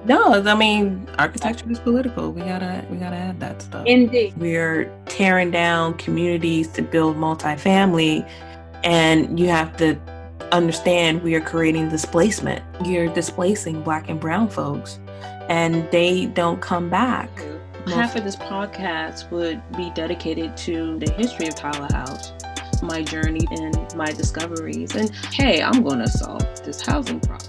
No, I mean, architecture is political. We gotta add that stuff. Indeed. We're tearing down communities to build multifamily, and you have to understand we are creating displacement. You're displacing Black and brown folks, and they don't come back. Half of this podcast would be dedicated to the history of Tyler House, my journey and my discoveries, and hey, I'm going to solve this housing problem.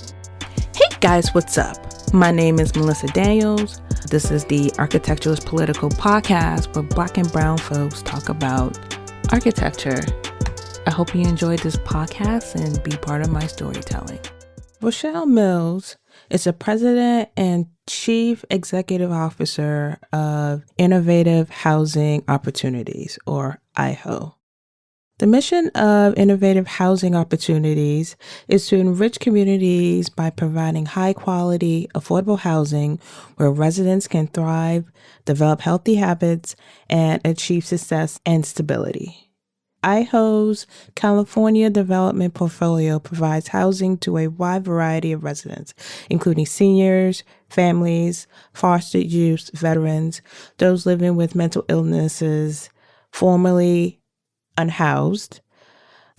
Hey guys, what's up? My name is Melissa Daniels. This is the Architecturist Political Podcast where Black and brown folks talk about architecture. I hope you enjoyed this podcast and be part of my storytelling. Rochelle Mills is the president and chief executive officer of Innovative Housing Opportunities, or IHO. The mission of Innovative Housing Opportunities is to enrich communities by providing high-quality, affordable housing where residents can thrive, develop healthy habits, and achieve success and stability. IHO's California development portfolio provides housing to a wide variety of residents, including seniors, families, foster youth, veterans, those living with mental illnesses, formerly unhoused,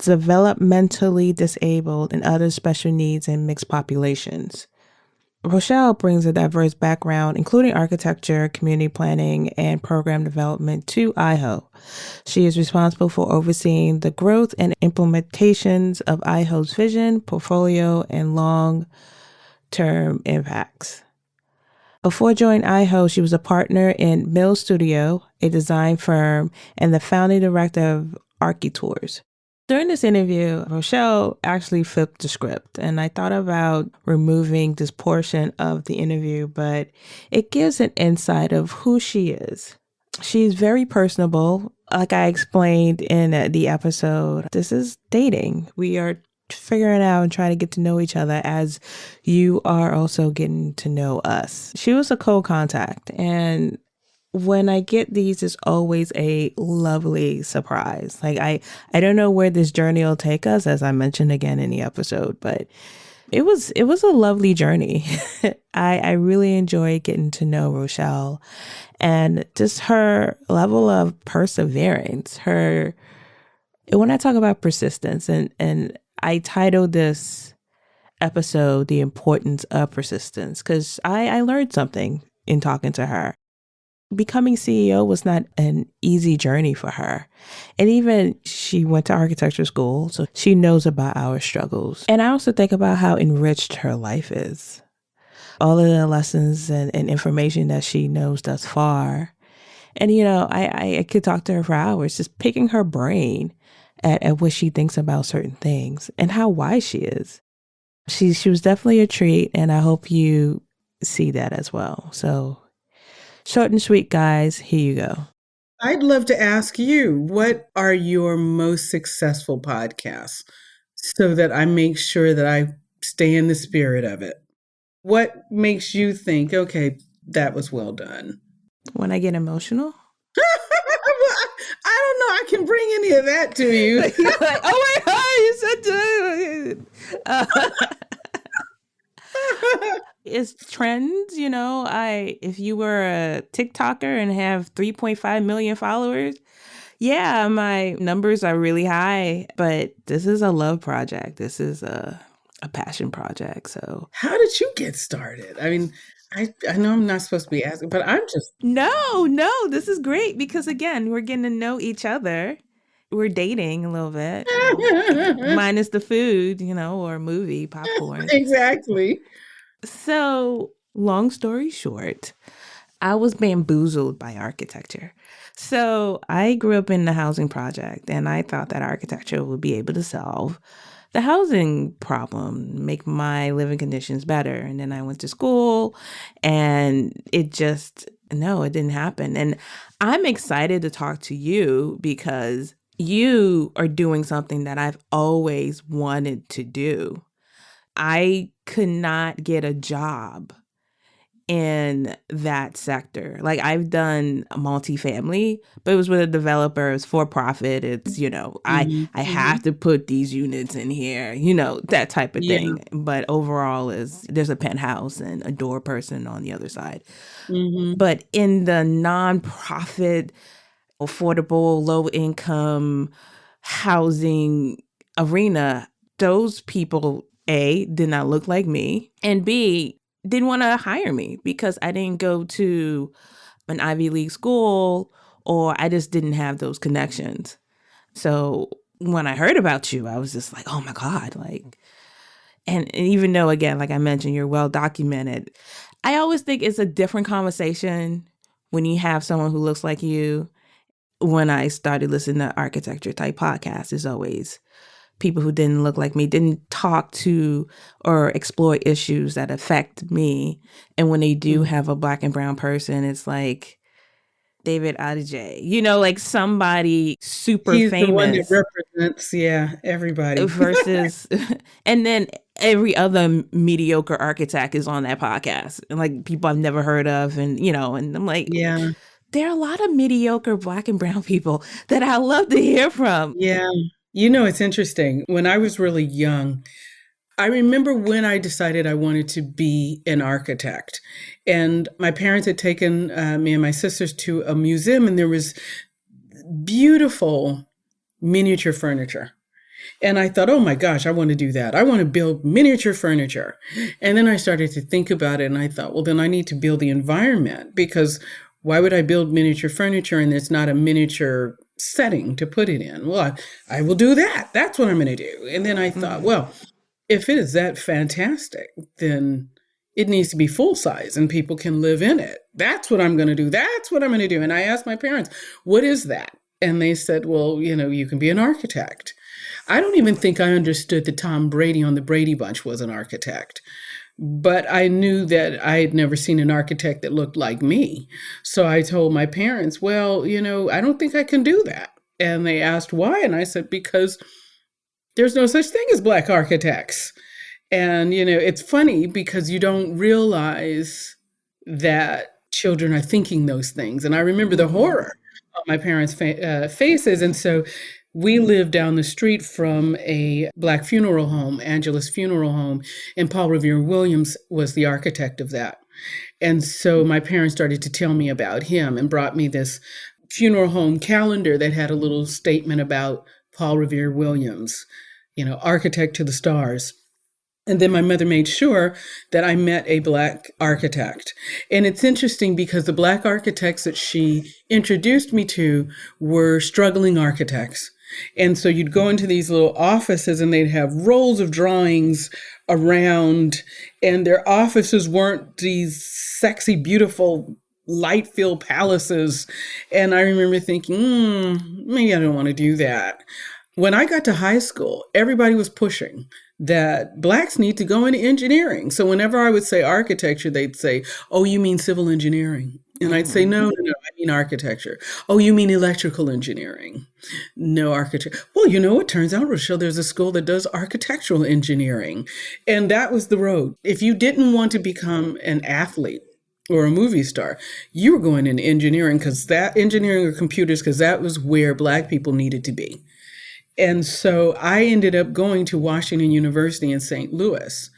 developmentally disabled, and other special needs and mixed populations. Rochelle brings a diverse background, including architecture, community planning, and program development to IHO. She is responsible for overseeing the growth and implementations of IHO's vision, portfolio, and long-term impacts. Before joining IHO, she was a partner in Mills Studio, a design firm, and the founding director of Architours. During this interview, Rochelle actually flipped the script, and I thought about removing this portion of the interview, but it gives an insight of who she is. She's very personable. Like I explained in the episode, this is dating. We are figuring out and trying to get to know each other as you are also getting to know us. She was a co-contact, and when I get these, it's always a lovely surprise. Like I don't know where this journey will take us, as I mentioned again in the episode, but it was a lovely journey. I really enjoyed getting to know Rochelle and just her level of perseverance. When I talk about persistence, and I titled this episode "The Importance of Persistence" because I learned something in talking to her. Becoming CEO was not an easy journey for her. And even she went to architecture school, so she knows about our struggles. And I also think about how enriched her life is. All of the lessons and information that she knows thus far. And, I could talk to her for hours, just picking her brain at what she thinks about certain things and how wise she is. She was definitely a treat, and I hope you see that as well. So, short and sweet, guys. Here you go. I'd love to ask you, what are your most successful podcasts so that I make sure that I stay in the spirit of it? What makes you think, okay, that was well done? When I get emotional? I don't know. I can bring any of that to you. You're like, oh my God, you said it's trends, if you were a TikToker and have 3.5 million followers, yeah, my numbers are really high, but this is a love project. This is a passion project. So how did you get started? I mean, I know I'm not supposed to be asking, but I'm just... No, this is great because, again, we're getting to know each other. We're dating a little bit, minus the food, or movie, popcorn. Exactly. So, long story short, I was bamboozled by architecture. So I grew up in the housing project, and I thought that architecture would be able to solve the housing problem, make my living conditions better. And then I went to school, and it didn't happen. And I'm excited to talk to you because you are doing something that I've always wanted to do. I could not get a job in that sector. Like I've done multifamily, but it was with a developer, it's for profit. It's, I have to put these units in here, that type of Yeah. thing. But overall there's a penthouse and a door person on the other side. But in the nonprofit, affordable, low income housing arena, those people, A, did not look like me, and B, didn't want to hire me because I didn't go to an Ivy League school or I just didn't have those connections. So when I heard about you, I was just like, oh my God, like, and even though, again, like I mentioned, you're well documented, I always think it's a different conversation when you have someone who looks like you. When I started listening to architecture type podcasts, is always people who didn't look like me, didn't talk to or explore issues that affect me. And when they do have a Black and brown person, it's like David Adjaye, like somebody super He's famous. the one that represents, everybody. Versus, and then every other mediocre architect is on that podcast. And like people I've never heard of. And, and I'm like, there are a lot of mediocre Black and brown people that I love to hear from. Yeah. It's interesting. When I was really young, I remember when I decided I wanted to be an architect. And my parents had taken me and my sisters to a museum, and there was beautiful miniature furniture. And I thought, oh my gosh, I want to do that. I want to build miniature furniture. And then I started to think about it, and I thought, well, then I need to build the environment, because why would I build miniature furniture and it's not a miniature setting to put it in? Well, I will do that. That's what I'm going to do. And then I thought, well, if it is that fantastic, then it needs to be full size and people can live in it. That's what I'm going to do. That's what I'm going to do. And I asked my parents, what is that? And they said, well, you can be an architect. I don't even think I understood that Tom Brady on the Brady Bunch was an architect. But I knew that I had never seen an architect that looked like me. So I told my parents, well, I don't think I can do that. And they asked why. And I said, because there's no such thing as Black architects. And, it's funny because you don't realize that children are thinking those things. And I remember the horror on my parents' faces. And so we lived down the street from a Black funeral home, Angelus Funeral Home, and Paul Revere Williams was the architect of that. And so my parents started to tell me about him and brought me this funeral home calendar that had a little statement about Paul Revere Williams, architect to the stars. And then my mother made sure that I met a Black architect. And it's interesting because the Black architects that she introduced me to were struggling architects. And so you'd go into these little offices and they'd have rolls of drawings around, and their offices weren't these sexy, beautiful, light-filled palaces. And I remember thinking, maybe I don't want to do that. When I got to high school, everybody was pushing that Blacks need to go into engineering. So whenever I would say architecture, they'd say, oh, you mean civil engineering? And I'd say, no, I mean architecture. Oh, you mean electrical engineering? No, architecture. Well, it turns out, Rochelle, there's a school that does architectural engineering. And that was the road. If you didn't want to become an athlete or a movie star, you were going into engineering, engineering or computers, because that was where Black people needed to be. And so I ended up going to Washington University in St. Louis.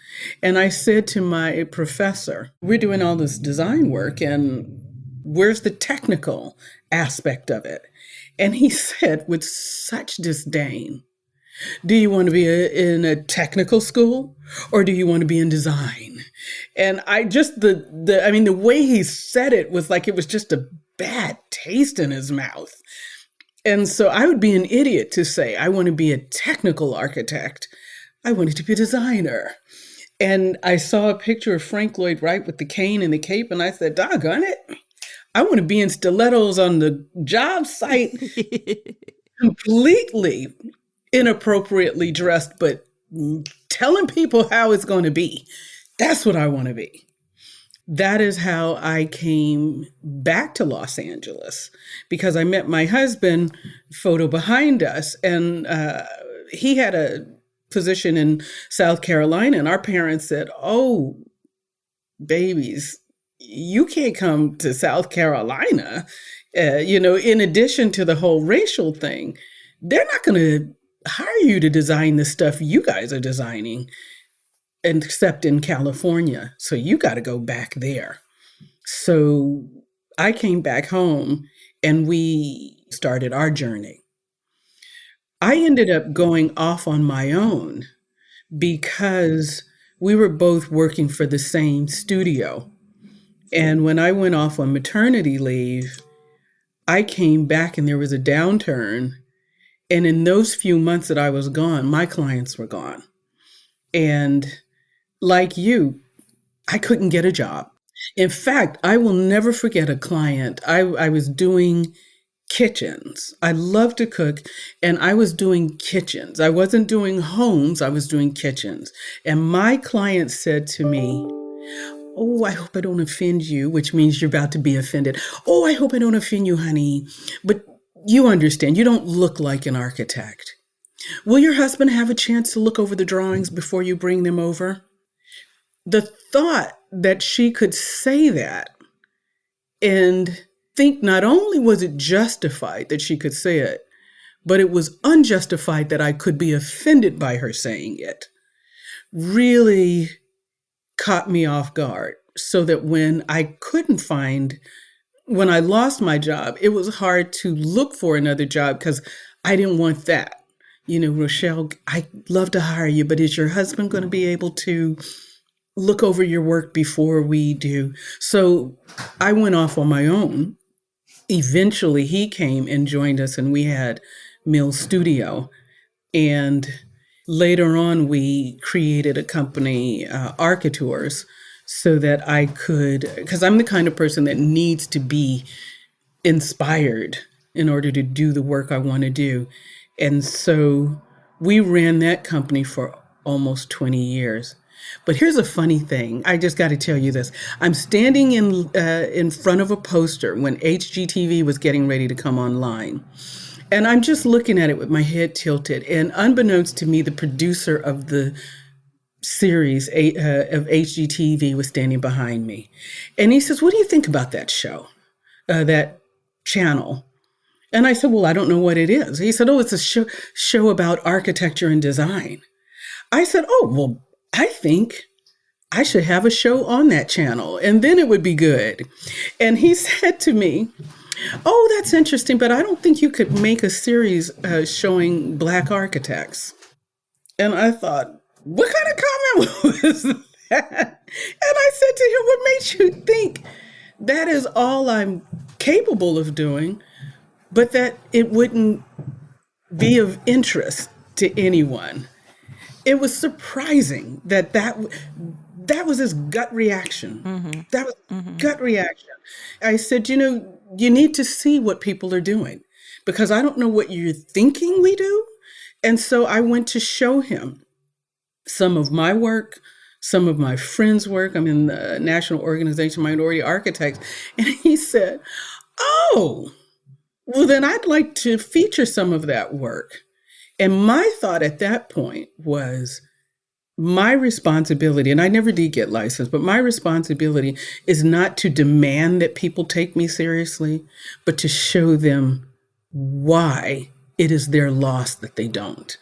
And I said to my professor, we're doing all this design work, and where's the technical aspect of it? And he said with such disdain, do you want to be in a technical school, or do you want to be in design? And I just, the way he said it was like it was just a bad taste in his mouth. And so I would be an idiot to say, I want to be a technical architect. I wanted to be a designer. And I saw a picture of Frank Lloyd Wright with the cane and the cape, and I said, doggone it, I want to be in stilettos on the job site, completely inappropriately dressed, but telling people how it's going to be. That's what I want to be. That is how I came back to Los Angeles, because I met my husband, photo behind us, and he had a position in South Carolina, and our parents said, oh, babies, you can't come to South Carolina. In addition to the whole racial thing, they're not going to hire you to design the stuff you guys are designing, except in California. So you got to go back there. So I came back home and we started our journey. I ended up going off on my own because we were both working for the same studio. And when I went off on maternity leave, I came back and there was a downturn. And in those few months that I was gone, my clients were gone. And like you, I couldn't get a job. In fact, I will never forget a client. I was doing kitchens. I love to cook, and I was doing kitchens. I wasn't doing homes, I was doing kitchens. And my client said to me, "Oh, I hope I don't offend you," which means you're about to be offended. "Oh, I hope I don't offend you, honey. But you understand, you don't look like an architect. Will your husband have a chance to look over the drawings before you bring them over?" The thought that she could say that and think not only was it justified that she could say it, but it was unjustified that I could be offended by her saying it, really caught me off guard. So that when I lost my job, it was hard to look for another job because I didn't want that. "Rochelle, I'd love to hire you, but is your husband going to be able to look over your work before we do?" So I went off on my own. Eventually, he came and joined us, and we had Mills Studio. And later on, we created a company, Architours, so that I could, because I'm the kind of person that needs to be inspired in order to do the work I want to do. And so we ran that company for almost 20 years. But here's a funny thing. I just got to tell you this. I'm standing in front of a poster when HGTV was getting ready to come online. And I'm just looking at it with my head tilted. And unbeknownst to me, the producer of the series of HGTV was standing behind me. And he says, "What do you think about that show, that channel?" And I said, "Well, I don't know what it is." He said, "Oh, it's a show about architecture and design." I said, "Oh, well, I think I should have a show on that channel and then it would be good." And he said to me, "Oh, that's interesting, but I don't think you could make a series showing Black architects." And I thought, what kind of comment was that? And I said to him, "What makes you think that is all I'm capable of doing, but that it wouldn't be of interest to anyone?" It was surprising that was his gut reaction. Mm-hmm. That was Mm-hmm. gut reaction. I said, you need to see what people are doing because I don't know what you're thinking we do. And so I went to show him some of my work, some of my friends' work. I'm in the National Organization of Minority Architects. And he said, "Oh, well, then I'd like to feature some of that work." And my thought at that point was my responsibility, and I never did get licensed, but my responsibility is not to demand that people take me seriously, but to show them why it is their loss that they don't.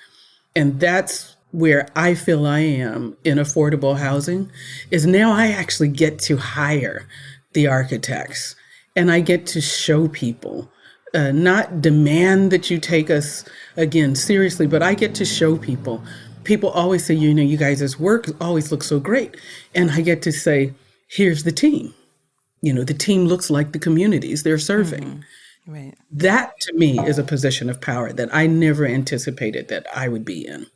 And that's where I feel I am in affordable housing, is now I actually get to hire the architects and I get to show people, not demand that you take us again seriously, but I get to show people. People always say, you guys' work always looks so great. And I get to say, here's the team. The team looks like the communities they're serving. Mm-hmm. Right. That to me is a position of power that I never anticipated that I would be in.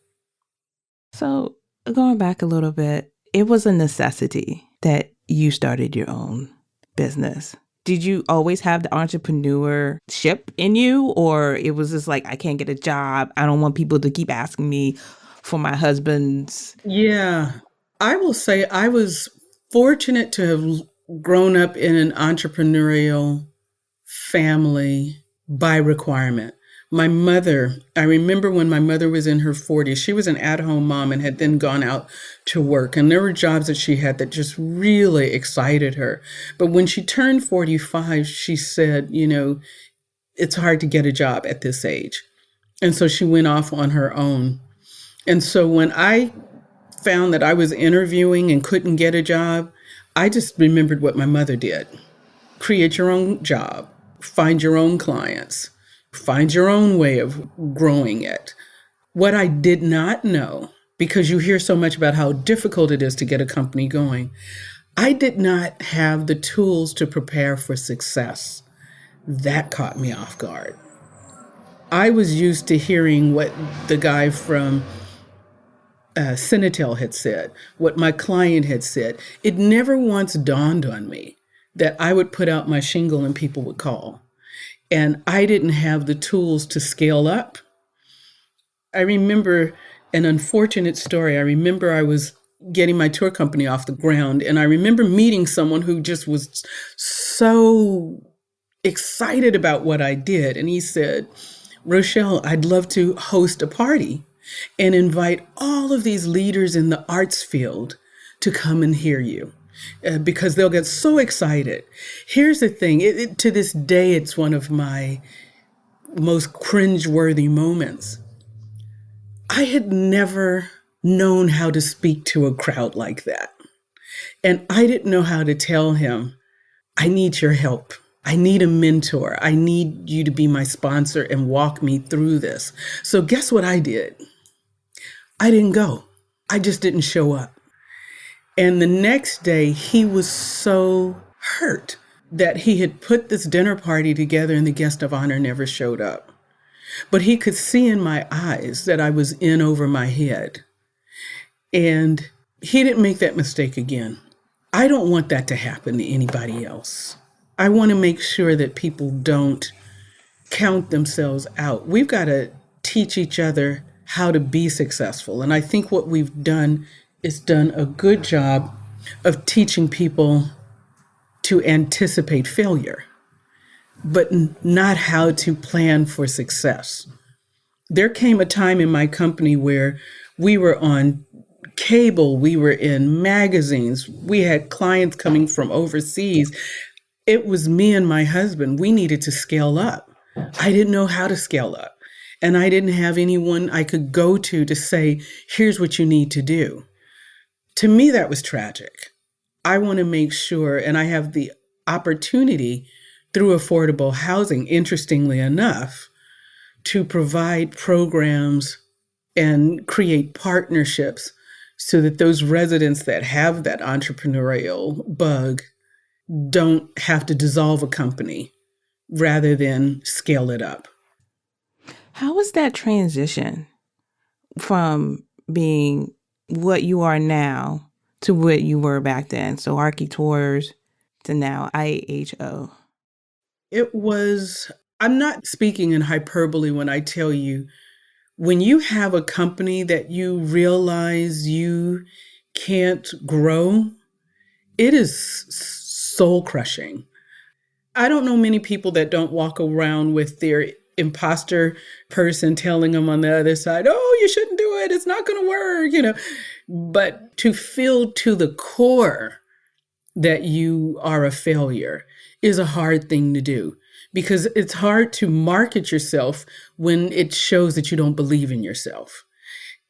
So going back a little bit, it was a necessity that you started your own business. Did you always have the entrepreneurship in you, or it was just like, I can't get a job, I don't want people to keep asking me for my husband's? Yeah, I will say I was fortunate to have grown up in an entrepreneurial family by requirement. My mother, I remember when my mother was in her 40s, she was an at-home mom and had then gone out to work. And there were jobs that she had that just really excited her. But when she turned 45, she said, it's hard to get a job at this age. And so she went off on her own. And so when I found that I was interviewing and couldn't get a job, I just remembered what my mother did. Create your own job, find your own clients, find your own way of growing it. What I did not know, because you hear so much about how difficult it is to get a company going, I did not have the tools to prepare for success. That caught me off guard. I was used to hearing what the guy from Sinitel had said, what my client had said. It never once dawned on me that I would put out my shingle and people would call. And I didn't have the tools to scale up. I remember an unfortunate story. I remember I was getting my tour company off the ground, and I remember meeting someone who just was so excited about what I did. And he said, Rochelle, I'd love to host a party and invite all of these leaders in the arts field to come and hear you. Because they'll get so excited. Here's the thing, to this day, it's one of my most cringeworthy moments. I had never known how to speak to a crowd like that. And I didn't know how to tell him, I need your help. I need a mentor. I need you to be my sponsor and walk me through this. So guess what I did? I didn't go. I just didn't show up. And the next day, he was so hurt that he had put this dinner party together and the guest of honor never showed up. But he could see in my eyes that I was in over my head. And he didn't make that mistake again. I don't want that to happen to anybody else. I want to make sure that people don't count themselves out. We've got to teach each other how to be successful. And I think what we've done is done a good job of teaching people to anticipate failure, but not how to plan for success. There came a time in my company where we were on cable, we were in magazines, we had clients coming from overseas. It was me and my husband. We needed to scale up. I didn't know how to scale up, and I didn't have anyone I could go to say, here's what you need to do. To me, that was tragic. I want to make sure, and I have the opportunity through affordable housing, interestingly enough, to provide programs and create partnerships so that those residents that have that entrepreneurial bug don't have to dissolve a company rather than scale it up. How was that transition from being what you are now to what you were back then? So Architours to now IHO. It was, I'm not speaking in hyperbole when I tell you, when you have a company that you realize you can't grow, it is soul crushing. I don't know many people that don't walk around with their imposter person telling them on the other side, oh, you shouldn't do it. It's not going to work, But to feel to the core that you are a failure is a hard thing to do, because it's hard to market yourself when it shows that you don't believe in yourself.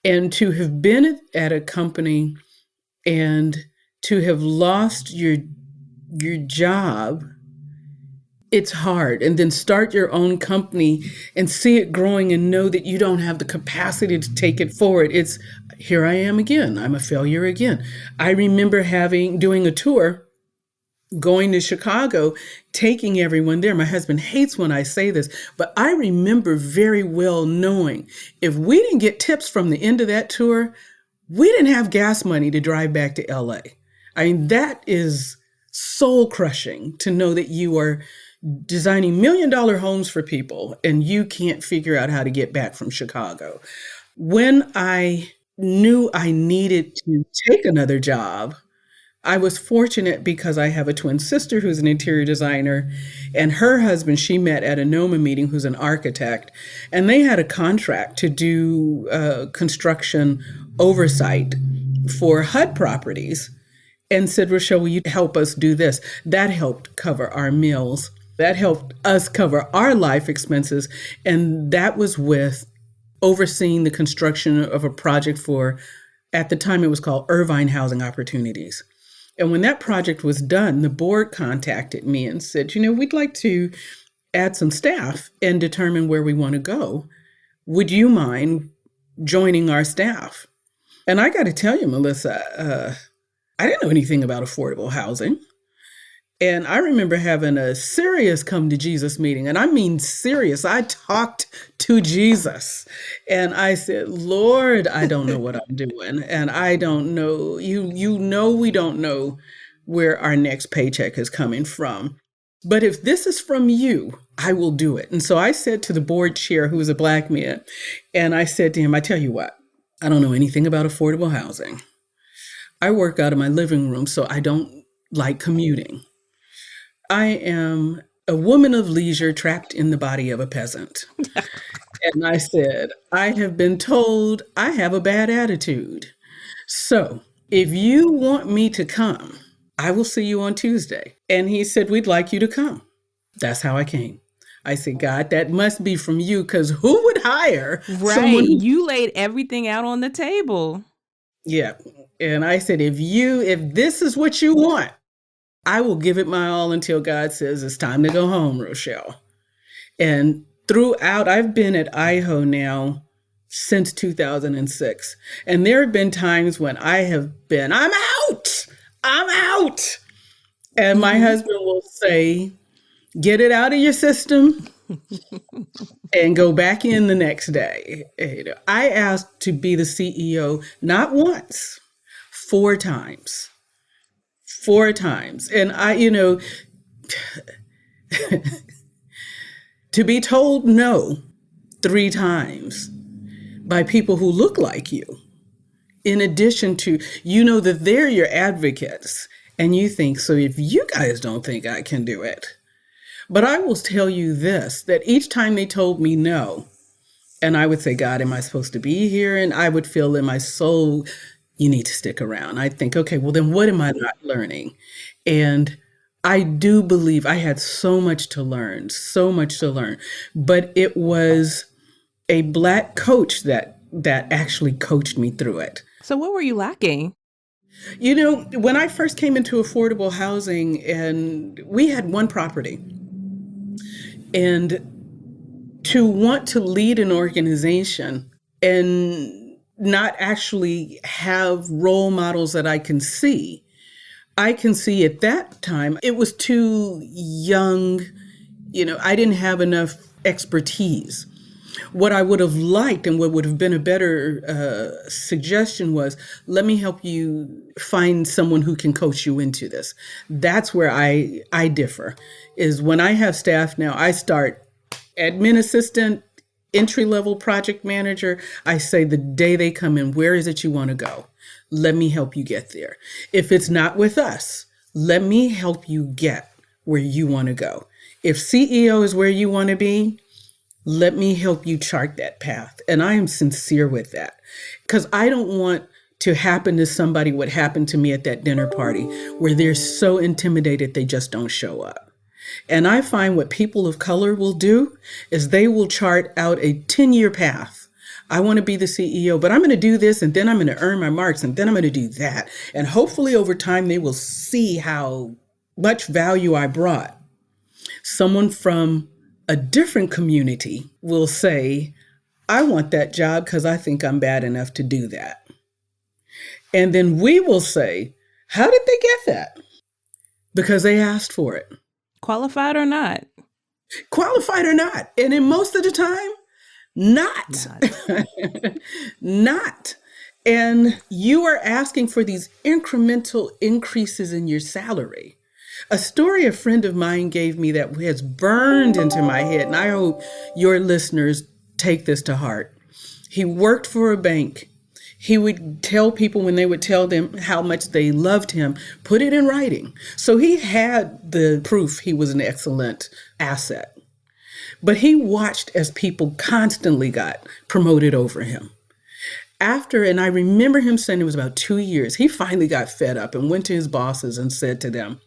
And to have been at a company and to have lost your job, it's hard. And then start your own company and see it growing and know that you don't have the capacity to take it forward. It's, here I am again. I'm a failure again. I remember doing a tour, going to Chicago, taking everyone there. My husband hates when I say this, but I remember very well knowing if we didn't get tips from the end of that tour, we didn't have gas money to drive back to LA. I mean, that is soul crushing to know that you are designing $1 million homes for people and you can't figure out how to get back from Chicago. When I knew I needed to take another job, I was fortunate because I have a twin sister who's an interior designer, and her husband, she met at a NOMA meeting, who's an architect, and they had a contract to do construction oversight for HUD properties, and said, Rochelle, will you help us do this? That helped cover our meals. That helped us cover our life expenses. And that was with overseeing the construction of a project for, at the time it was called Irvine Housing Opportunities. And when that project was done, the board contacted me and said, we'd like to add some staff and determine where we want to go. Would you mind joining our staff? And I got to tell you, Melissa, I didn't know anything about affordable housing. And I remember having a serious come to Jesus meeting. And I mean serious. I talked to Jesus. And I said, Lord, I don't know what I'm doing. And I don't know, we don't know where our next paycheck is coming from. But if this is from you, I will do it. And so I said to the board chair, who was a Black man, and I said to him, I tell you what, I don't know anything about affordable housing. I work out of my living room, so I don't like commuting. I am a woman of leisure trapped in the body of a peasant. And I said, I have been told I have a bad attitude. So if you want me to come, I will see you on Tuesday. And he said, we'd like you to come. That's how I came. I said, God, that must be from you, because who would hire someone? You laid everything out on the table. Yeah. And I said, if this is what you want, I will give it my all until God says it's time to go home, Rochelle. And throughout, I've been at IHO now since 2006. And there have been times when I have been, I'm out. And my husband will say, get it out of your system and go back in the next day. I asked to be the CEO not once, 4 times. 4 times. And to be told no 3 times by people who look like you, in addition to, that they're your advocates, and you think, so if you guys don't think I can do it. But I will tell you this, that each time they told me no, and I would say, God, am I supposed to be here? And I would feel in my soul, you need to stick around. I think, okay, well then what am I not learning? And I do believe I had so much to learn, but it was a Black coach that actually coached me through it. So what were you lacking? When I first came into affordable housing, and we had 1 property, and to want to lead an organization and not actually have role models that I can see at that time, it was too young. I didn't have enough expertise. What I would have liked and what would have been a better suggestion was, let me help you find someone who can coach you into this. That's where I differ, is when I have staff now, I start admin assistant, entry-level project manager. I say the day they come in, where is it you want to go? Let me help you get there. If it's not with us, let me help you get where you want to go. If CEO is where you want to be, let me help you chart that path. And I am sincere with that, because I don't want to happen to somebody what happened to me at that dinner party, where they're so intimidated they just don't show up. And I find what people of color will do is they will chart out a 10-year path. I want to be the CEO, but I'm going to do this, and then I'm going to earn my marks, and then I'm going to do that. And hopefully over time, they will see how much value I brought. Someone from a different community will say, I want that job because I think I'm bad enough to do that. And then we will say, how did they get that? Because they asked for it. Qualified or not? Qualified or not. And in most of the time, not. Not. And you are asking for these incremental increases in your salary. A story a friend of mine gave me that has burned into my head, and I hope your listeners take this to heart. He worked for a bank. He would tell people when they would tell them how much they loved him, put it in writing. So he had the proof he was an excellent asset. But he watched as people constantly got promoted over him. After, and I remember him saying it was about 2 years, he finally got fed up and went to his bosses and said to them,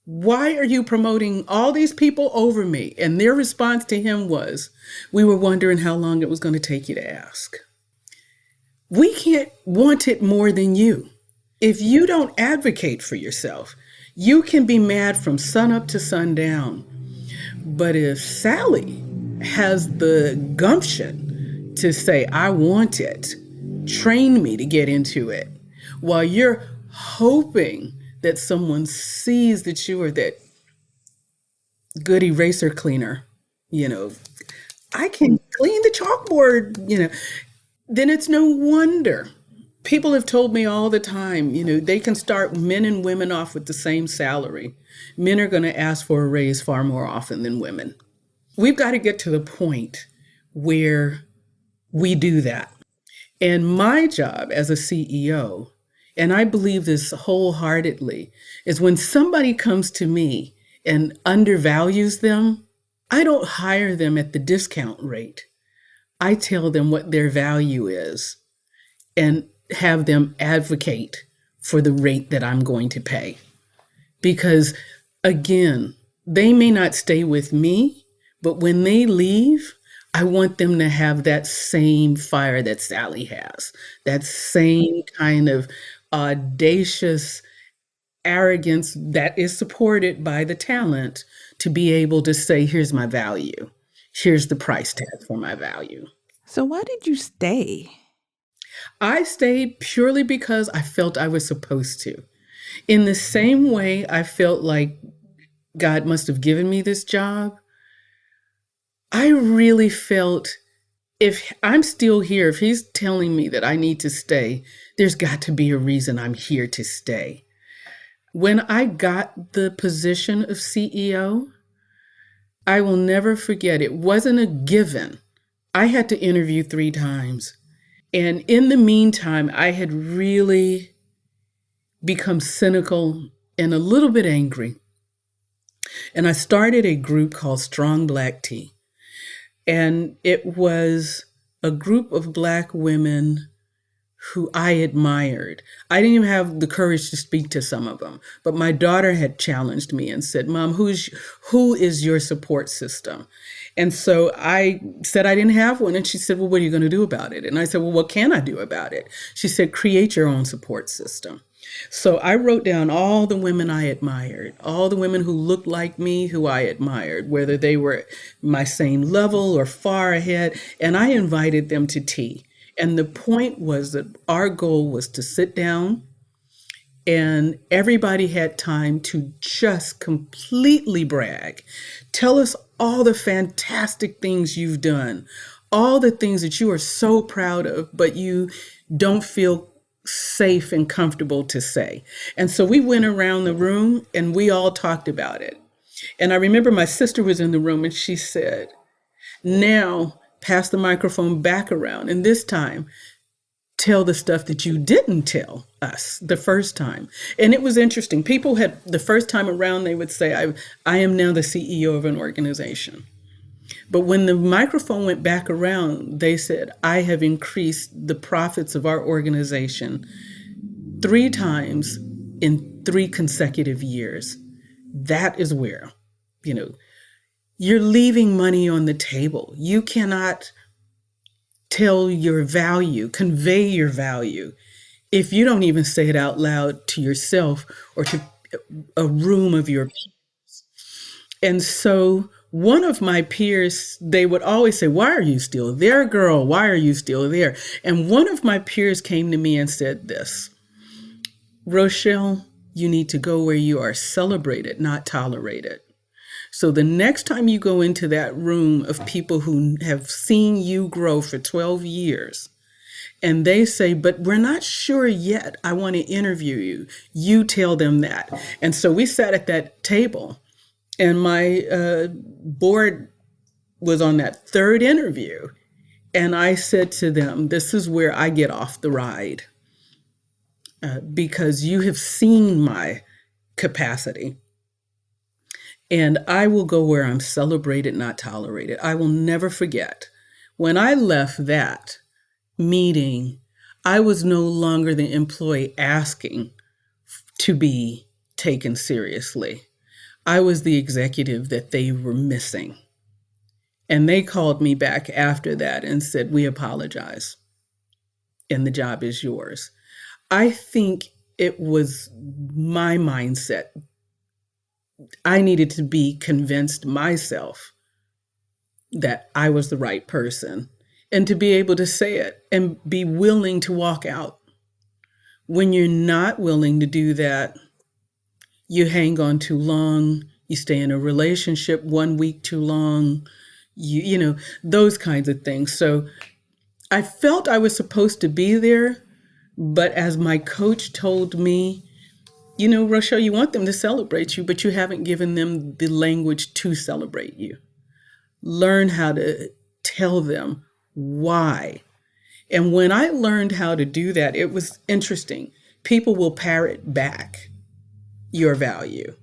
"Why are you promoting all these people over me?" And their response to him was, "We were wondering how long it was going to take you to ask." We can't want it more than you. If you don't advocate for yourself, you can be mad from sunup to sundown. But if Sally has the gumption to say, "I want it, train me to get into it," while you're hoping that someone sees that you are that good eraser cleaner, I can clean the chalkboard, then it's no wonder. People have told me all the time, they can start men and women off with the same salary. Men are going to ask for a raise far more often than women. We've got to get to the point where we do that. And my job as a CEO, and I believe this wholeheartedly, is when somebody comes to me and undervalues them, I don't hire them at the discount rate. I tell them what their value is and have them advocate for the rate that I'm going to pay. Because again, they may not stay with me, but when they leave, I want them to have that same fire that Sally has, that same kind of audacious arrogance that is supported by the talent to be able to say, "Here's my value. Here's the price tag for my value." So why did you stay? I stayed purely because I felt I was supposed to. In the same way I felt like God must have given me this job, I really felt if I'm still here, if he's telling me that I need to stay, there's got to be a reason I'm here to stay. When I got the position of CEO, I will never forget, it wasn't a given. I had to interview 3 times. And in the meantime, I had really become cynical and a little bit angry. And I started a group called Strong Black Tea. And it was a group of Black women who I admired. I didn't even have the courage to speak to some of them, but my daughter had challenged me and said, "Mom, who is your support system?" And so I said I didn't have one. And she said, "Well, what are you going to do about it?" And I said, "Well, what can I do about it?" She said, "Create your own support system." So I wrote down all the women I admired, all the women who looked like me, who I admired, whether they were my same level or far ahead, and I invited them to tea. And the point was that our goal was to sit down and everybody had time to just completely brag. Tell us all the fantastic things you've done, all the things that you are so proud of, but you don't feel safe and comfortable to say. And so we went around the room and we all talked about it. And I remember my sister was in the room and she said, "Now pass the microphone back around. And this time, tell the stuff that you didn't tell us the first time." And it was interesting. People had, the first time around, they would say, I am now the CEO of an organization. But when the microphone went back around, they said, "I have increased the profits of our organization 3 times in 3 consecutive years." That is where, you're leaving money on the table. You cannot tell your value, convey your value, if you don't even say it out loud to yourself or to a room of your peers. And so one of my peers, they would always say, "Why are you still there, girl? Why are you still there?" And one of my peers came to me and said this, "Rochelle, you need to go where you are celebrated, not tolerated. So the next time you go into that room of people who have seen you grow for 12 years, and they say, 'But we're not sure yet, I want to interview you,' you tell them that." And so we sat at that table, and my board was on that 3rd interview. And I said to them, this is where I get off the ride, because you have seen my capacity. And I will go where I'm celebrated, not tolerated. I will never forget when I left that meeting, I was no longer the employee asking to be taken seriously. I was the executive that they were missing. And they called me back after that and said, we apologize, and the job is yours. I think it was my mindset. I needed to be convinced myself that I was the right person, and to be able to say it and be willing to walk out. When you're not willing to do that, you hang on too long, you stay in a relationship 1 week too long, you know, those kinds of things. So I felt I was supposed to be there, but as my coach told me, you know, Rochelle, you want them to celebrate you, but you haven't given them the language to celebrate you. Learn how to tell them why. And when I learned how to do that, it was interesting. People will parrot back your value.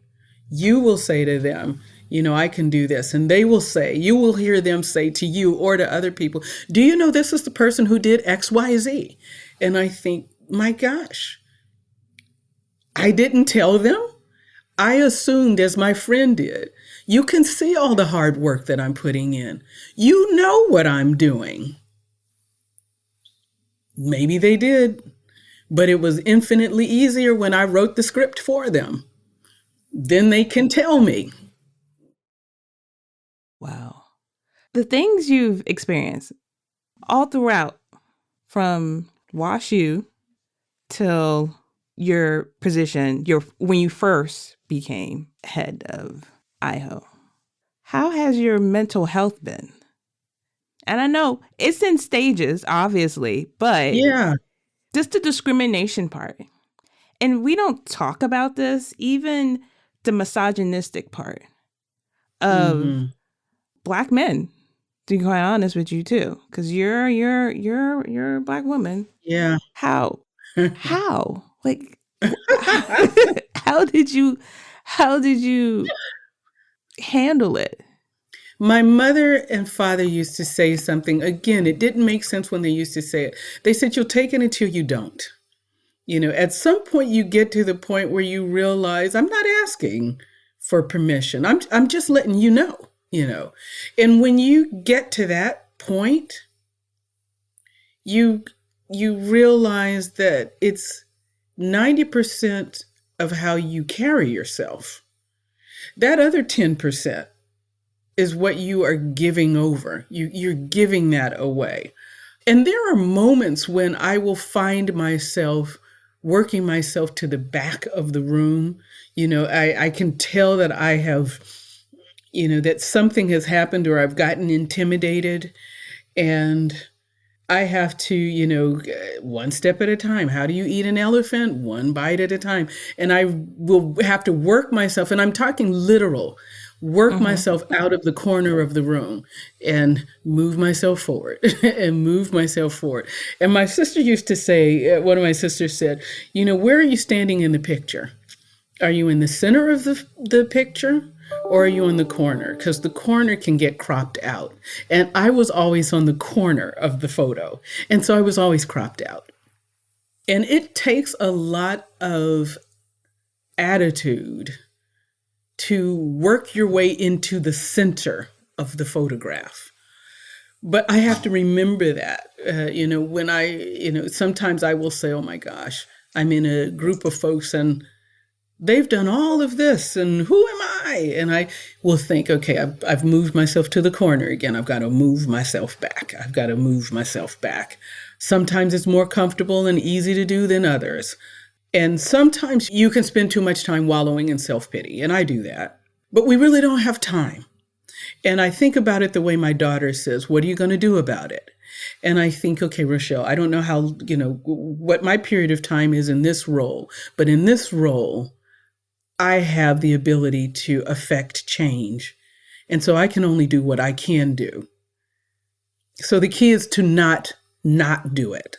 You will say to them, you know, I can do this. And they will say, you will hear them say to you or to other people, do you know this is the person who did X, Y, Z? And I think, my gosh, I didn't tell them. I assumed, as my friend did, you can see all the hard work that I'm putting in. You know what I'm doing. Maybe they did, but it was infinitely easier when I wrote the script for them. Then they can tell me. Wow. The things you've experienced all throughout, from WashU till your position, when you first became head of IHO, how has your mental health been? And I know it's in stages, obviously, but Yeah. just the discrimination part. And we don't talk about this, even the misogynistic part of Black men, to be quite honest with you too, because you're a Black woman. Yeah. How? Like, how did you handle it? My mother and father used to say something. Again, it didn't make sense when they used to say it. They said, you'll take it until you don't. You know, at some point you get to the point where you realize, I'm not asking for permission. I'm just letting you know, you know. And when you get to that point, you realize that it's 90% of how you carry yourself. That other 10% is what you are giving over. You're giving that away. And there are moments when I will find myself working myself to the back of the room. You know, I can tell that I have, you know, that something has happened or I've gotten intimidated, and I have to, you know, one step at a time. How do you eat an elephant? One bite at a time. And I will have to work myself, and I'm talking literal, work myself out of the corner of the room and move myself forward and move myself forward. And my sister used to say, one of my sisters said, you know, where are you standing in the picture? Are you in the center of the picture, or are you in the corner? Because the corner can get cropped out. And I was always on the corner of the photo. And so I was always cropped out. And it takes a lot of attitude to work your way into the center of the photograph. But I have to remember that, you know, when sometimes I will say, oh my gosh, I'm in a group of folks and they've done all of this, and who am I? And I will think, okay, I've moved myself to the corner again. I've got to move myself back. Sometimes it's more comfortable and easy to do than others. And sometimes you can spend too much time wallowing in self-pity, and I do that. But we really don't have time. And I think about it the way my daughter says, what are you going to do about it? And I think, okay, Rochelle, I don't know how, you know, what my period of time is in this role, but in this role, I have the ability to affect change. And so I can only do what I can do. So the key is to not do it.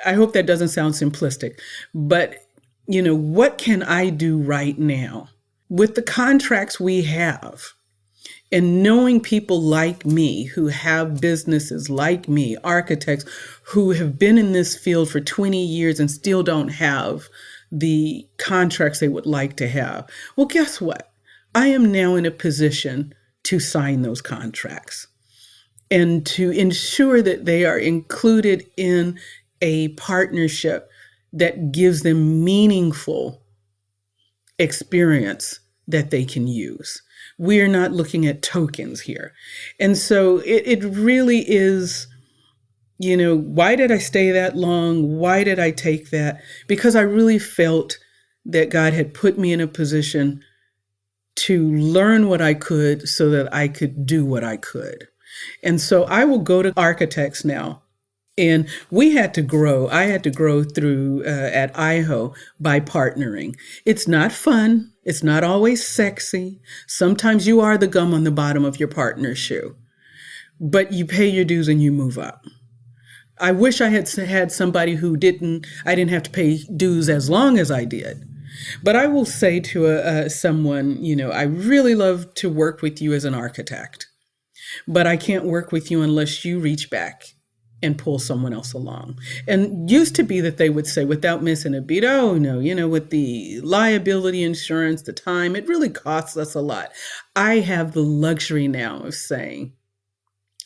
I hope that doesn't sound simplistic, but what can I do right now with the contracts we have? And knowing people like me who have businesses like me, architects who have been in this field for 20 years and still don't have the contracts they would like to have. Well, guess what? I am now in a position to sign those contracts and to ensure that they are included in a partnership that gives them meaningful experience that they can use. We are not looking at tokens here. And so it really is, why did I stay that long? Why did I take that? Because I really felt that God had put me in a position to learn what I could so that I could do what I could. And so I will go to architects now. And we had to grow. I had to grow through at IHO by partnering. It's not fun. It's not always sexy. Sometimes you are the gum on the bottom of your partner's shoe, but you pay your dues and you move up. I wish I had somebody who I didn't have to pay dues as long as I did. But I will say to someone, I really love to work with you as an architect, but I can't work with you unless you reach back and pull someone else along. And used to be that they would say, without missing a beat, oh no, with the liability insurance, the time, it really costs us a lot. I have the luxury now of saying,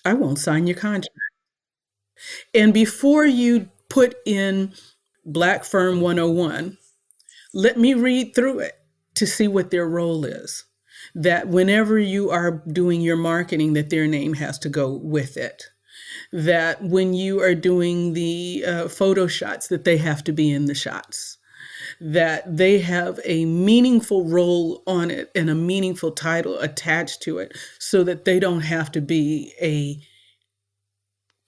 I won't sign your contract. And before you put in Black Firm 101, let me read through it to see what their role is. That whenever you are doing your marketing, that their name has to go with it. That when you are doing the photo shots, that they have to be in the shots, that they have a meaningful role on it and a meaningful title attached to it so that they don't have to be a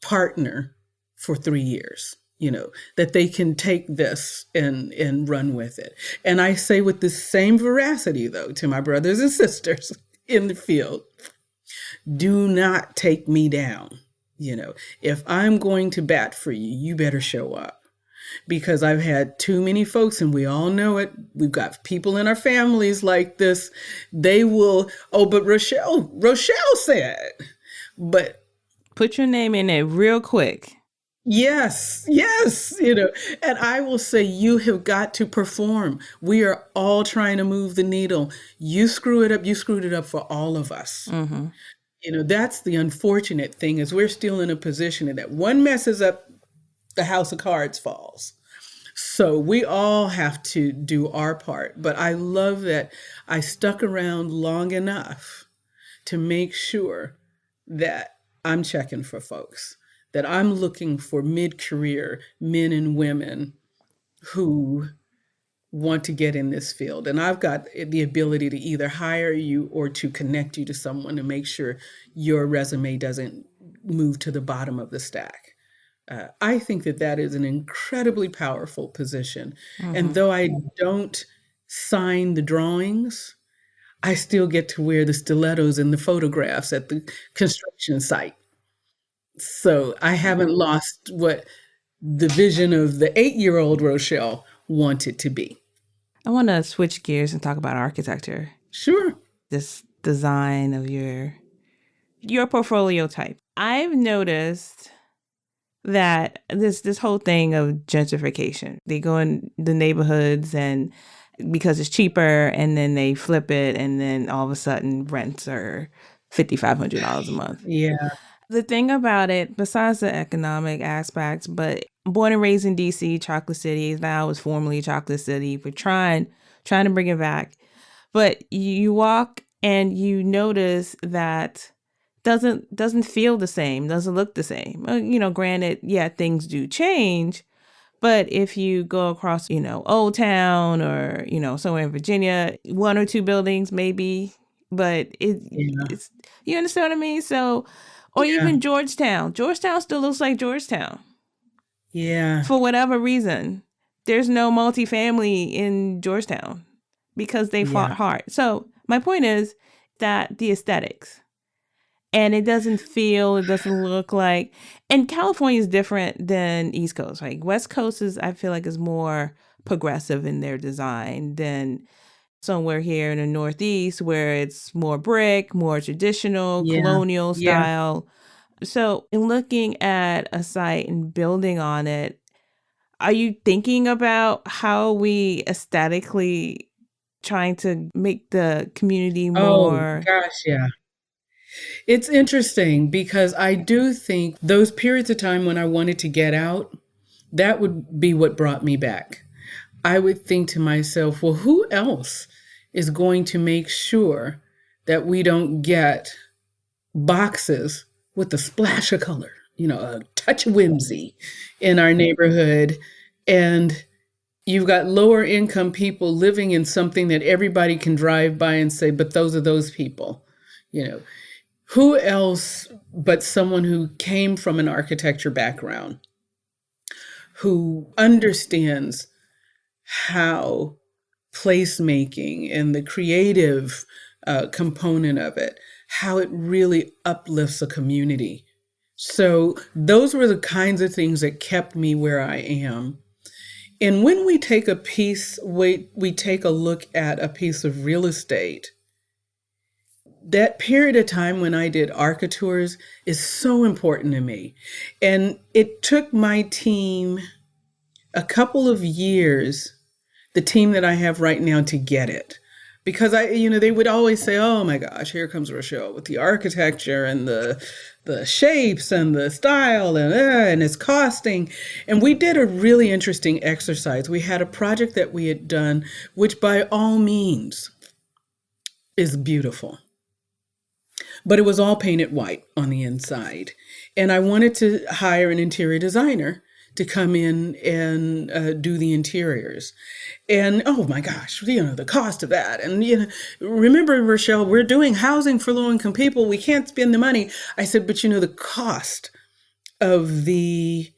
partner for 3 years, that they can take this and run with it. And I say with the same veracity, though, to my brothers and sisters in the field, do not take me down. If I'm going to bat for you, you better show up, because I've had too many folks, and we all know it. We've got people in our families like this. They will, but Rochelle said, but Put your name in it real quick. Yes, and I will say, you have got to perform. We are all trying to move the needle. You screw it up, you screwed it up for all of us. Mm-hmm. That's the unfortunate thing, is we're still in a position that one messes up, the house of cards falls. So we all have to do our part. But I love that I stuck around long enough to make sure that I'm checking for folks, that I'm looking for mid-career men and women who want to get in this field. And I've got the ability to either hire you or to connect you to someone to make sure your resume doesn't move to the bottom of the stack. I think that is an incredibly powerful position. Mm-hmm. And though I don't sign the drawings, I still get to wear the stilettos in the photographs at the construction site. So I haven't lost what the vision of the 8-year-old Rochelle wanted to be. I want to switch gears and talk about architecture. Sure. This design of your portfolio type. I've noticed that this whole thing of gentrification, they go in the neighborhoods and because it's cheaper, and then they flip it, and then all of a sudden rents are $5,500 a month. Yeah. The thing about it, besides the economic aspects, but born and raised in DC, Chocolate City, now it's formerly Chocolate City. We're trying to bring it back. But you walk and you notice that doesn't feel the same, doesn't look the same. Granted, yeah, things do change. But if you go across, Old Town or, somewhere in Virginia, 1 or 2 buildings maybe, but it's, you understand what I mean? So, or even Georgetown. Georgetown still looks like Georgetown. Yeah. For whatever reason, there's no multifamily in Georgetown because they fought hard. So my point is that the aesthetics. And it doesn't look like, and California is different than East Coast. Like West Coast I feel like is more progressive in their design than somewhere here in the Northeast where it's more brick, more traditional, Yeah. colonial Yeah. style. So in looking at a site and building on it, are you thinking about how we aesthetically trying to make the community Oh, more? gosh, yeah. It's interesting because I do think those periods of time when I wanted to get out, that would be what brought me back. I would think to myself, well, who else is going to make sure that we don't get boxes with a splash of color, a touch of whimsy in our neighborhood? And you've got lower income people living in something that everybody can drive by and say, but those are those people. Who else but someone who came from an architecture background, who understands how placemaking and the creative component of it, how it really uplifts a community. So those were the kinds of things that kept me where I am. And when we take we take a look at a piece of real estate, that period of time when I did Architours is so important to me. And it took my team a couple of years, the team that I have right now, to get it. Because they would always say, oh my gosh, here comes Rochelle with the architecture and the shapes and the style and it's costing. And we did a really interesting exercise. We had a project that we had done, which by all means is beautiful. But it was all painted white on the inside. And I wanted to hire an interior designer to come in and do the interiors. And oh my gosh, the cost of that. And, remember, Rochelle, we're doing housing for low-income people. We can't spend the money. I said, but the cost of the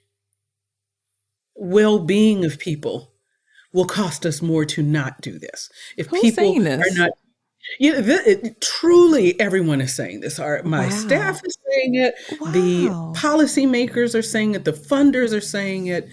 well-being of people will cost us more to not do this. If Who's people saying this? are not, truly everyone is saying this. My staff is saying it. The policymakers are saying it. The funders are saying it.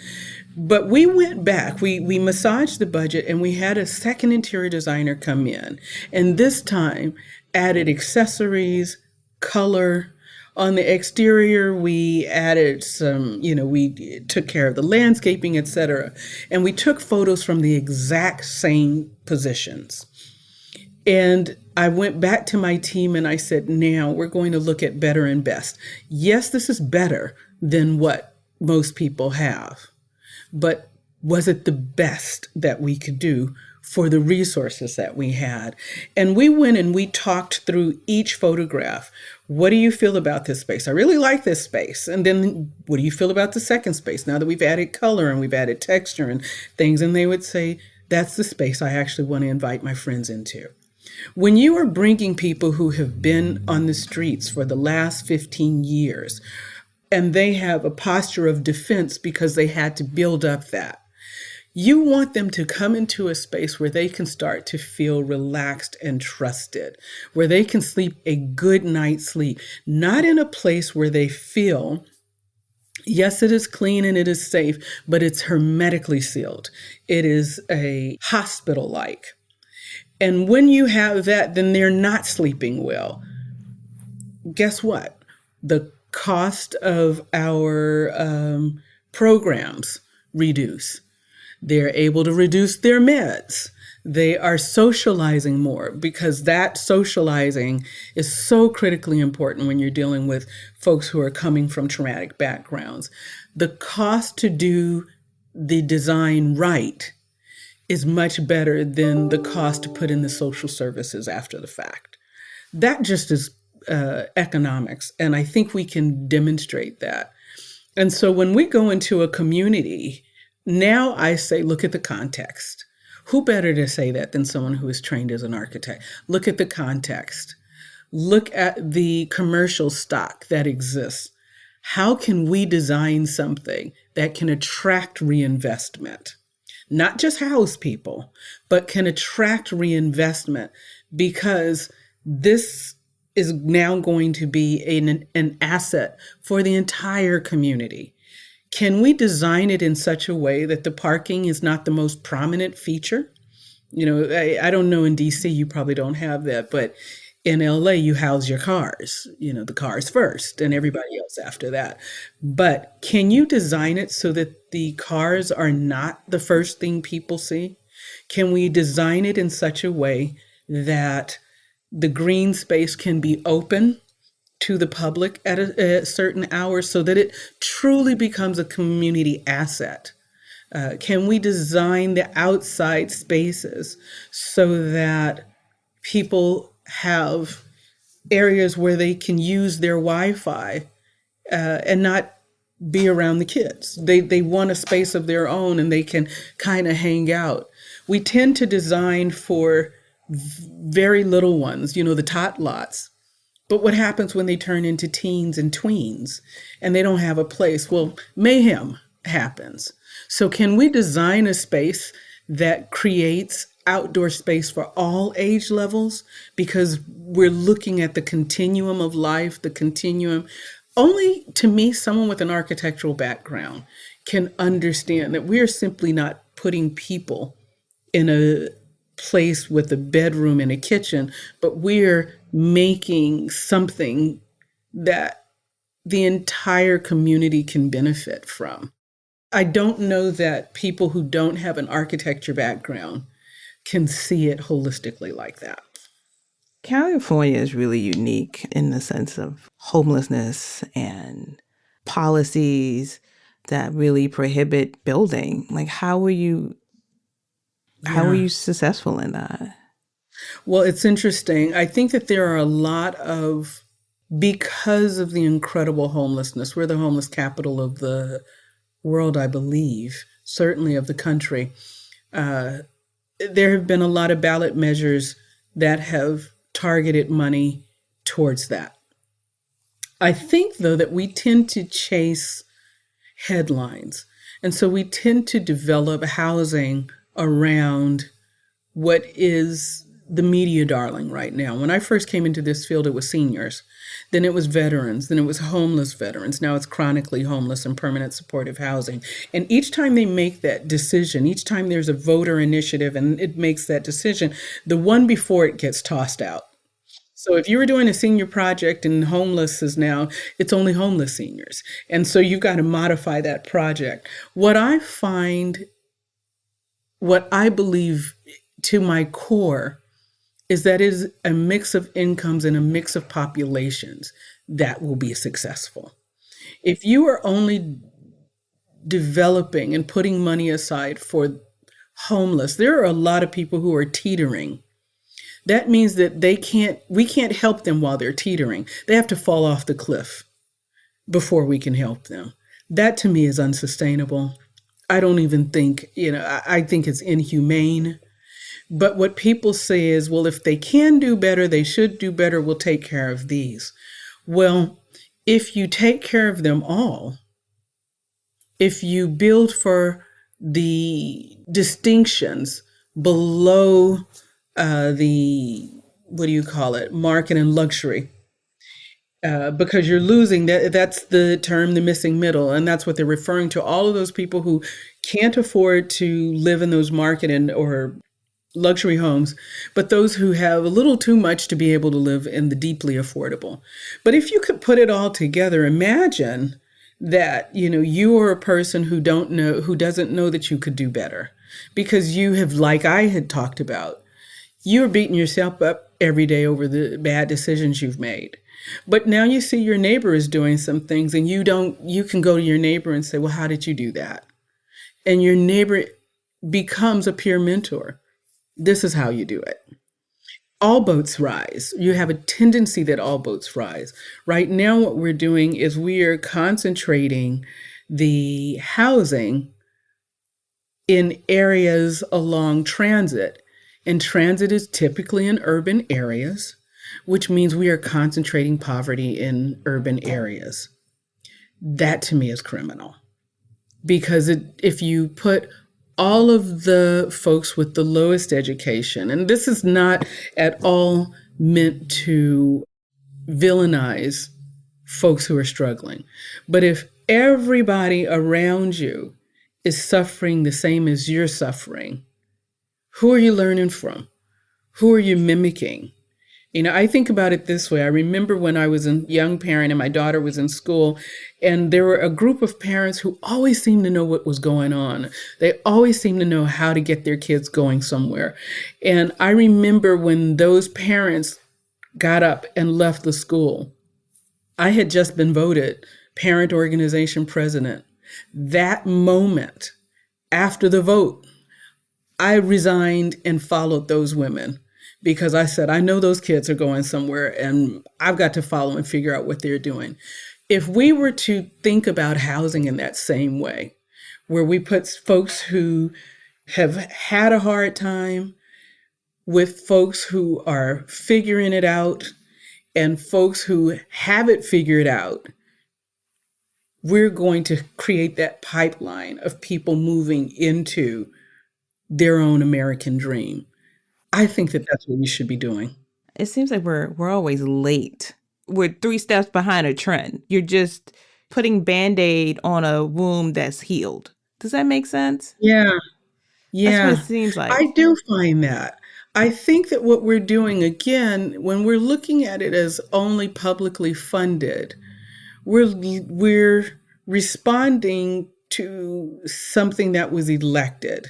But we went back, we massaged the budget, and we had a second interior designer come in. And this time added accessories, color. On the exterior, we added some, we took care of the landscaping, etc. And we took photos from the exact same positions. And I went back to my team and I said, now we're going to look at better and best. Yes, this is better than what most people have. But was it the best that we could do for the resources that we had? And we went and we talked through each photograph. What do you feel about this space? I really like this space. And then what do you feel about the second space? Now that we've added color and we've added texture and things, and they would say, that's the space I actually want to invite my friends into. When you are bringing people who have been on the streets for the last 15 years, and they have a posture of defense because they had to build up that, you want them to come into a space where they can start to feel relaxed and trusted, where they can sleep a good night's sleep, not in a place where they feel, yes, it is clean and it is safe, but it's hermetically sealed. It is a hospital-like. And when you have that, then they're not sleeping well. Guess what? The cost of our programs reduce. They're able to reduce their meds. They are socializing more because that socializing is so critically important when you're dealing with folks who are coming from traumatic backgrounds. The cost to do the design right is much better than the cost to put in the social services after the fact. That just is economics, and I think we can demonstrate that. And so when we go into a community, now I say, look at the context. Who better to say that than someone who is trained as an architect? Look at the context. Look at the commercial stock that exists. How can we design something that can attract reinvestment? Not just house people, but can attract reinvestment, because this is now going to be an asset for the entire community. Can we design it in such a way that the parking is not the most prominent feature? I don't know, in DC, you probably don't have that, but in LA, you house your cars, the cars first and everybody else after that. But can you design it so that the cars are not the first thing people see? Can we design it in such a way that the green space can be open to the public at a certain hour so that it truly becomes a community asset? Can we design the outside spaces so that people have areas where they can use their Wi-Fi and not be around the kids? They want a space of their own and they can kind of hang out. We tend to design for very little ones, the tot lots. But what happens when they turn into teens and tweens and they don't have a place? Well, mayhem happens. So can we design a space that creates outdoor space for all age levels? Because we're looking at the continuum of life, the continuum. Only, to me, someone with an architectural background can understand that we're simply not putting people in a place with a bedroom and a kitchen, but we're making something that the entire community can benefit from. I don't know that people who don't have an architecture background can see it holistically like that. California is really unique in the sense of homelessness and policies that really prohibit building. Like, how were you successful in that? Well, it's interesting. I think that there are a lot of, because of the incredible homelessness, we're the homeless capital of the world, I believe, certainly of the country. There have been a lot of ballot measures that have targeted money towards that. I think, though, that we tend to chase headlines. And so we tend to develop housing around what is the media darling right now. When I first came into this field, it was seniors. Then it was veterans. Then it was homeless veterans. Now it's chronically homeless and permanent supportive housing. And each time they make that decision, each time there's a voter initiative and it makes that decision, the one before it gets tossed out. So if you were doing a senior project and homeless is now, it's only homeless seniors. And so you've got to modify that project. What I believe to my core is that it is a mix of incomes and a mix of populations that will be successful. If you are only developing and putting money aside for homeless, there are a lot of people who are teetering. That means that we can't help them while they're teetering. They have to fall off the cliff before we can help them. That to me is unsustainable. I don't even think, I think it's inhumane. But what people say is, well, if they can do better, they should do better. We'll take care of these. Well, if you take care of them all, if you build for the distinctions below market and luxury, because you're losing that's the term, the missing middle. And that's what they're referring to. All of those people who can't afford to live in those market or luxury homes, but those who have a little too much to be able to live in the deeply affordable. But if you could put it all together, imagine that, you are a person who doesn't know that you could do better because you have, like I had talked about, you're beating yourself up every day over the bad decisions you've made. But now you see your neighbor is doing some things and you can go to your neighbor and say, well, how did you do that? And your neighbor becomes a peer mentor. This is how you do it. All boats rise. You have a tendency that all boats rise. Right now, what we're doing is we are concentrating the housing in areas along transit. And transit is typically in urban areas, which means we are concentrating poverty in urban areas. That to me is criminal. Because if you put all of the folks with the lowest education, and this is not at all meant to villainize folks who are struggling. But if everybody around you is suffering the same as you're suffering, who are you learning from? Who are you mimicking? I think about it this way. I remember when I was a young parent and my daughter was in school, and there were a group of parents who always seemed to know what was going on. They always seemed to know how to get their kids going somewhere. And I remember when those parents got up and left the school, I had just been voted parent organization president. That moment after the vote, I resigned and followed those women because I said, I know those kids are going somewhere and I've got to follow and figure out what they're doing. If we were to think about housing in that same way, where we put folks who have had a hard time with folks who are figuring it out and folks who have it figured out, we're going to create that pipeline of people moving into their own American dream. I think that that's what we should be doing. It seems like we're always late. We're 3 steps behind a trend. You're just putting Band-Aid on a wound that's healed. Does that make sense? Yeah. That's what it seems like. I do find that. I think that what we're doing, again, when we're looking at it as only publicly funded, we're responding to something that was elected.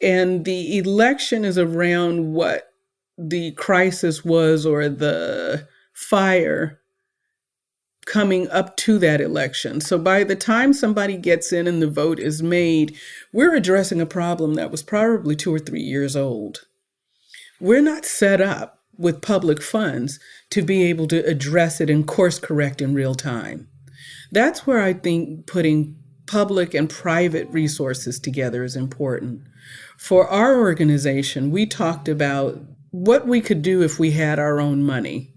And the election is around what the crisis was or the fire coming up to that election. So by the time somebody gets in and the vote is made, we're addressing a problem that was probably 2 or 3 years old. We're not set up with public funds to be able to address it and course correct in real time. That's where I think putting public and private resources together is important. For our organization, we talked about what we could do if we had our own money.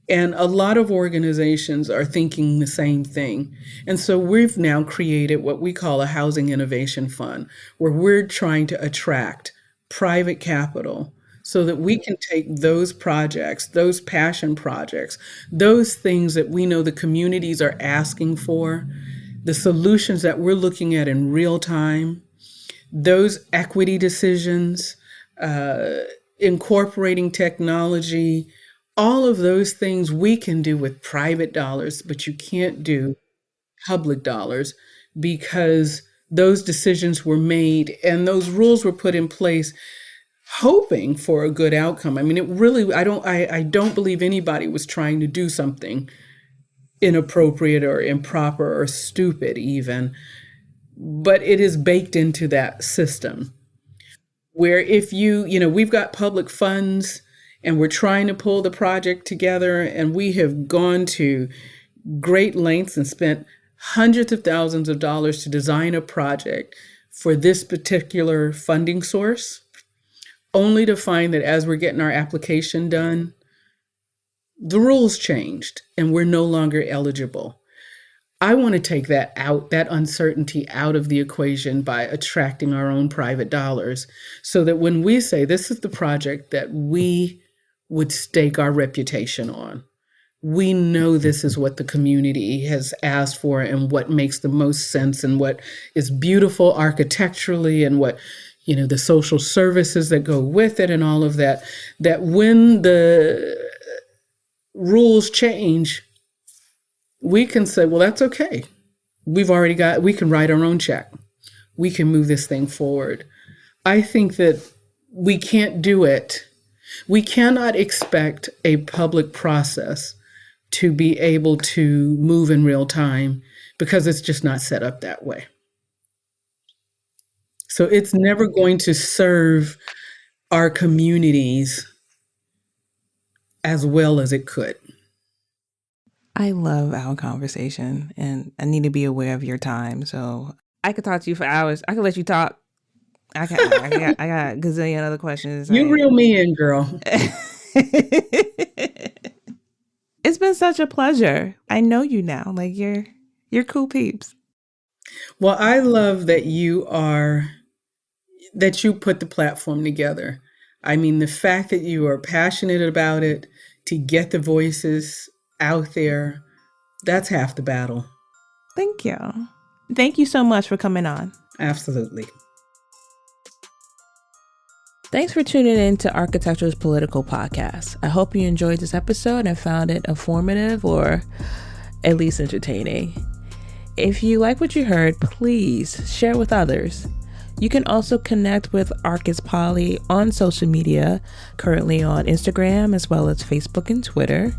And a lot of organizations are thinking the same thing. And so we've now created what we call a housing innovation fund, where we're trying to attract private capital so that we can take those projects, those passion projects, those things that we know the communities are asking for, the solutions that we're looking at in real time, those equity decisions, incorporating technology, all of those things we can do with private dollars, but you can't do public dollars because those decisions were made and those rules were put in place hoping for a good outcome. I mean, it really, I don't believe anybody was trying to do something inappropriate or improper or stupid even, but it is baked into that system where if we've got public funds and we're trying to pull the project together and we have gone to great lengths and spent hundreds of thousands of dollars to design a project for this particular funding source, only to find that as we're getting our application done, the rules changed and we're no longer eligible. I want to take that out, that uncertainty out of the equation by attracting our own private dollars so that when we say this is the project that we would stake our reputation on, we know this is what the community has asked for and what makes the most sense and what is beautiful architecturally and what, the social services that go with it and all of that, that when the rules change, we can say, well, that's okay. We can write our own check. We can move this thing forward. I think that we can't do it. We cannot expect a public process to be able to move in real time because it's just not set up that way. So it's never going to serve our communities as well as it could. I love our conversation and I need to be aware of your time. So I could talk to you for hours. I could let you talk. I got a gazillion other questions. You reel me in, girl. It's been such a pleasure. I know you now. Like you're cool peeps. Well, I love that you put the platform together. I mean, the fact that you are passionate about it, to get the voices out there. That's half the battle. Thank you. Thank you so much for coming on. Absolutely. Thanks for tuning in to Architecture's Political Podcast. I hope you enjoyed this episode and found it informative or at least entertaining. If you like what you heard, please share with others. You can also connect with ArchitPoly on social media, currently on Instagram as well as Facebook and Twitter.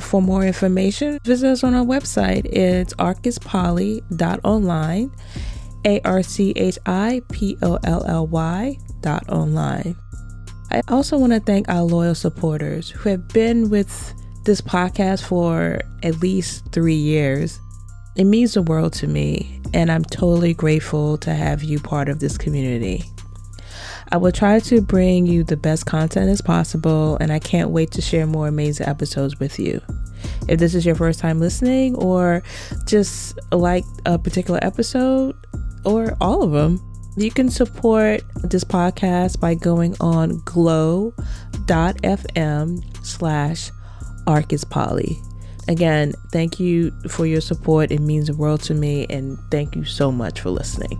For more information, visit us on our website. It's architpoly.online, ARCHIPOLLY.online. I also want to thank our loyal supporters who have been with this podcast for at least 3 years. It means the world to me, and I'm totally grateful to have you part of this community. I will try to bring you the best content as possible, and I can't wait to share more amazing episodes with you. If this is your first time listening or just like a particular episode or all of them, you can support this podcast by going on glow.fm/ArchitPoly. Again, thank you for your support. It means the world to me, and thank you so much for listening.